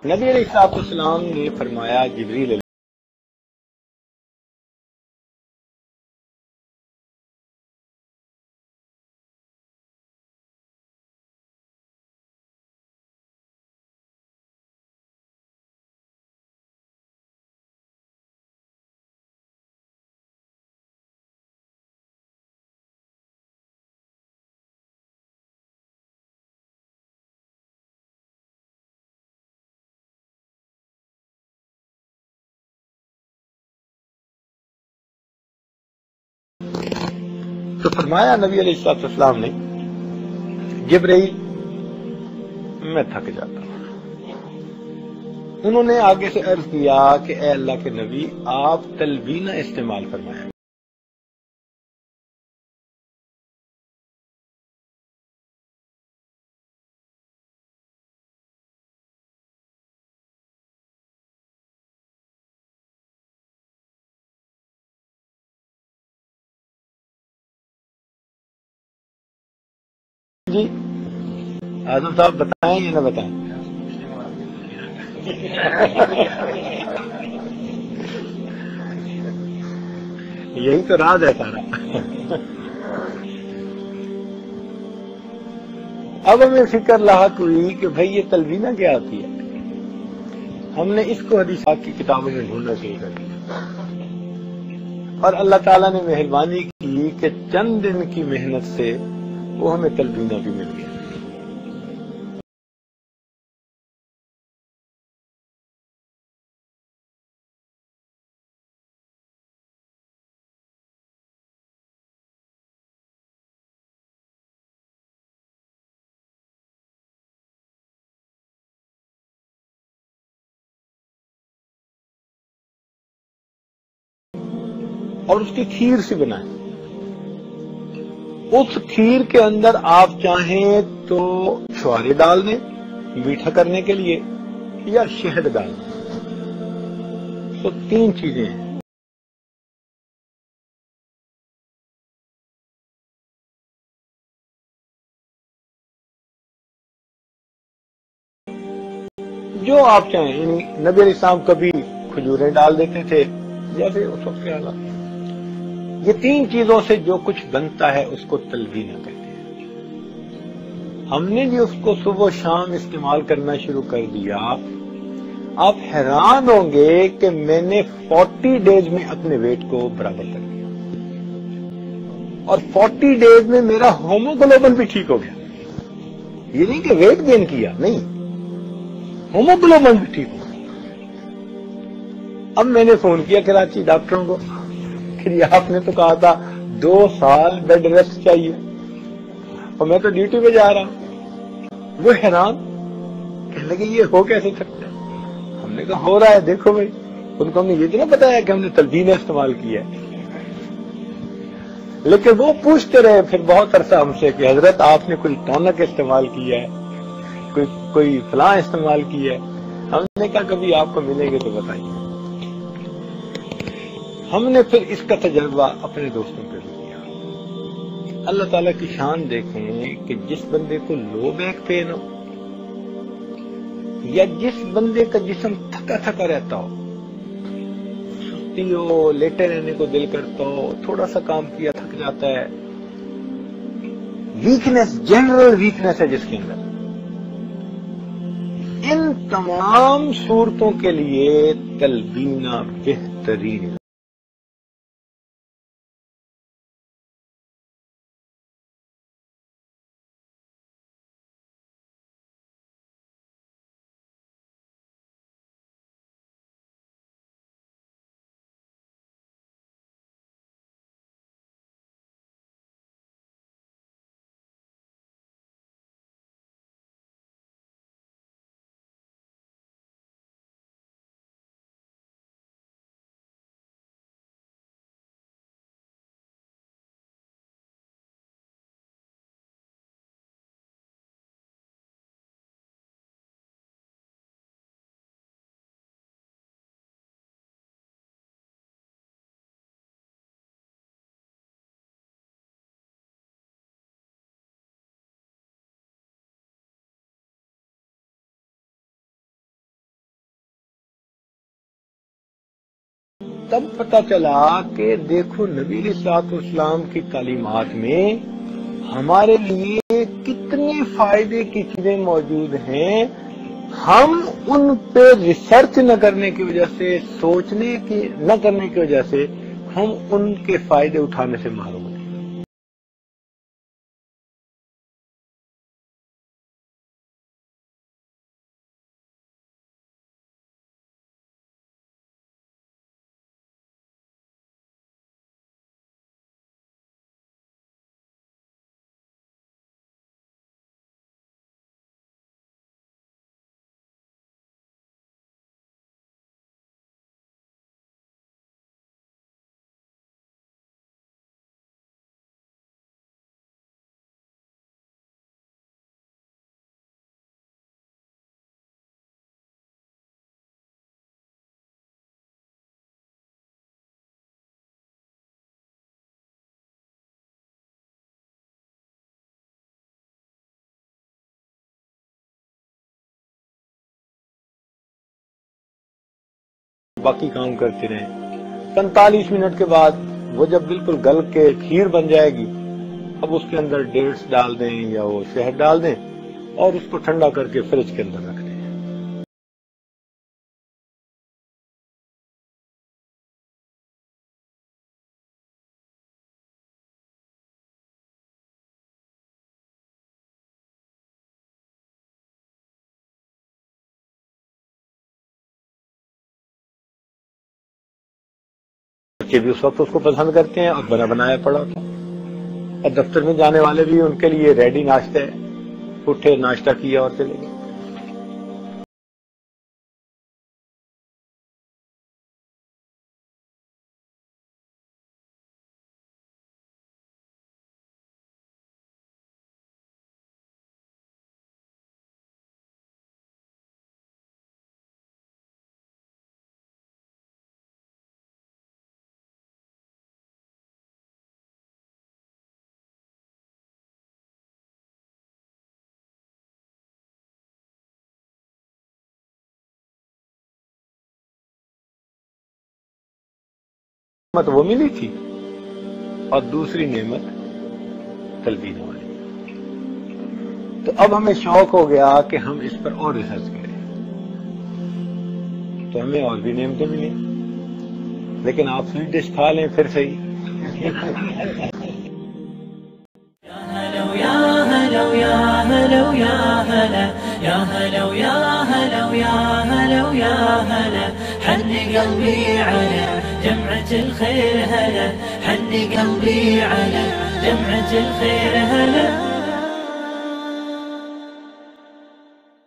نبی علیہ السلام نے فرمایا جبریل علیہ تو فرمایا نبی علیہ السلام نے جبرائیل میں تھک جاتا ہوں. انہوں نے آگے سے عرض کیا کہ اے اللہ کے نبی آپ تلوینہ استعمال فرمایا. جی اعظم صاحب بتائیں یا نہ بتائیں؟ یہی تو راز ہے سارا. اب ہمیں فکر لاحق ہوئی کہ بھئی یہ تلوینہ کیا آتی ہے. ہم نے اس کو حدیث پاک کی کتابوں میں ڈھونڈنا شروع کر دیا اور اللہ تعالیٰ نے مہربانی کی کہ چند دن کی محنت سے وہ ہمیں تلوینہ بھی مل گیا. اور اس کی کھیر سی بنائیں. اس کھیر کے اندر آپ چاہیں تو چھوارے ڈال دیں میٹھا کرنے کے لیے یا شہد ڈال دیں. تو تین چیزیں ہیں. جو آپ چاہیں. یعنی نبی علیہ السلام کبھی کھجوریں ڈال دیتے تھے جیسے اس وقت کے حالات. یہ تین چیزوں سے جو کچھ بنتا ہے اس کو تلوینہ کہتے ہیں. ہم نے جو اس کو صبح و شام استعمال کرنا شروع کر دیا آپ حیران ہوں گے کہ میں نے 40 ڈیز میں اپنے ویٹ کو برابر کر دیا اور 40 ڈیز میں میرا ہوموگلوبن بھی ٹھیک ہو گیا. یہ نہیں کہ ویٹ گین کیا, نہیں, ہوموگلوبن بھی ٹھیک ہو گیا. اب میں نے فون کیا کراچی ڈاکٹروں کو کہ آپ نے تو کہا تھا 2 سال بیڈ ریسٹ چاہیے اور میں تو ڈیوٹی پہ جا رہا ہوں. وہ حیران کہنے لگے یہ ہو کیسے سکتا ہے. ہم نے کہا ہو رہا ہے دیکھو بھائی. ان کو ہم نے یہ تو نہ بتایا کہ ہم نے تلوینہ استعمال کیا ہے. لیکن وہ پوچھتے رہے پھر بہت عرصہ ہم سے کہ حضرت آپ نے کوئی ٹونک استعمال کیا ہے, کوئی فلاں استعمال کیا ہے. ہم نے کہا کبھی آپ کو ملیں گے تو بتائیے. ہم نے پھر اس کا تجربہ اپنے دوستوں پہ بھی کیا. اللہ تعالیٰ کی شان دیکھیں کہ جس بندے کو لو بیک پین ہو یا جس بندے کا جسم تھکا تھکا رہتا ہو, سستی ہو, لیٹے رہنے کو دل کرتا ہو, تھوڑا سا کام کیا تھک جاتا ہے, ویکنس, جنرل ویکنس ہے جس کے اندر, ان تمام صورتوں کے لیے تلوینہ بہترین تب پتہ چلا کہ دیکھو نبی علیہ الصلوۃ والسلام کی تعلیمات میں ہمارے لیے کتنے فائدے کی چیزیں موجود ہیں، ہم ان پہ ریسرچ نہ کرنے کی وجہ سے، سوچنے کی نہ کرنے کی وجہ سے ہم ان کے فائدے اٹھانے سے محروم ہیں۔ باقی کام کرتے رہیں۔ 45 منٹ کے بعد وہ جب بالکل گل کے کھیر بن جائے گی، اب اس کے اندر ڈیٹس ڈال دیں یا وہ شہد ڈال دیں اور اس کو ٹھنڈا کر کے فریج کے اندر رکھ دیں۔ بچے بھی اس وقت اس کو پسند کرتے ہیں اور بنا بنایا پڑا ہوتا ہے، اور دفتر میں جانے والے بھی ان کے لیے ریڈی ناشتہ ہے، اٹھے ناشتہ کیا اور چلے گئے۔ نعمت وہ ملی تھی اور دوسری نعمت تلبین والی۔ تو اب ہمیں شوق ہو گیا کہ ہم اس پر اور ریسرچ کریں، تو ہمیں اور بھی نعمتیں ملیں، لیکن آپ سویٹ ڈش کھا لیں پھر صحیح۔ حن قلبي على جمعة الخير هلا، حن قلبي على جمعة الخير هلا.